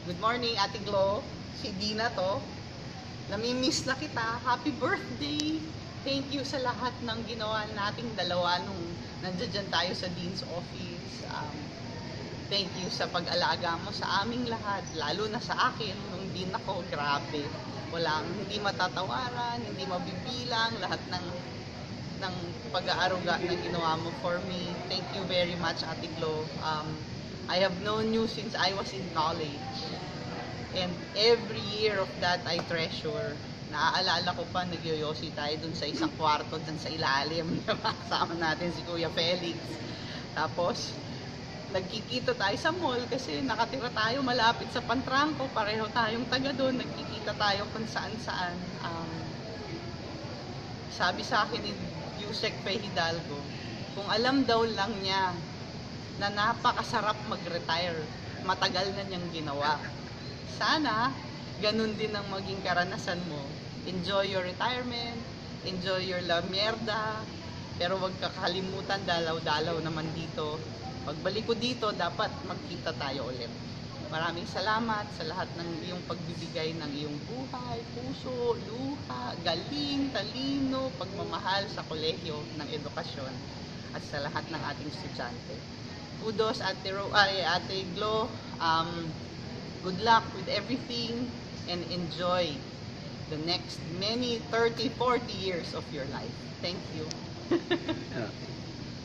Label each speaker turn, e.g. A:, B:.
A: Good morning, Ate Glo. Si Dina to. Namimiss na kita. Happy birthday! Thank you sa lahat ng ginawa nating dalawa nung nandiyan tayo sa Dean's Office. Thank you sa pag-alaga mo sa aming lahat, lalo na sa akin, nung Dean ako, grabe. Hindi matatawaran, hindi mabibilang, lahat ng pag-aaruga na ginawa mo for me. Thank you very much, Ate Glo. I have known you since I was in college. And every year of that I treasure. Naaalala ko pa, nagyoyosi tayo dun sa isang kwarto dun sa ilalim. Kasama natin si Kuya Felix. Tapos, nagkikita tayo sa mall kasi nakatira tayo malapit sa Pantrangco. Pareho tayong taga doon. Nagkikita tayo kung saan-saan. Sabi sa akin ni Yusek P. Hidalgo, kung alam daw lang niya na napakasarap mag-retire, matagal na niyang ginawa. Sana, ganun din ang maging karanasan mo. Enjoy your retirement, enjoy your la mierda, pero huwag kakalimutan, dalaw-dalaw naman dito. Pagbalik ko dito, dapat magkita tayo ulit. Maraming salamat sa lahat ng iyong pagbibigay ng iyong buhay, puso, luha, galing, talino, pagmamahal sa kolehiyo ng edukasyon at sa lahat ng ating estudyante. Kudos, Ate Glo. Good luck with everything and enjoy the next many 30, 40 years of your life. Thank you.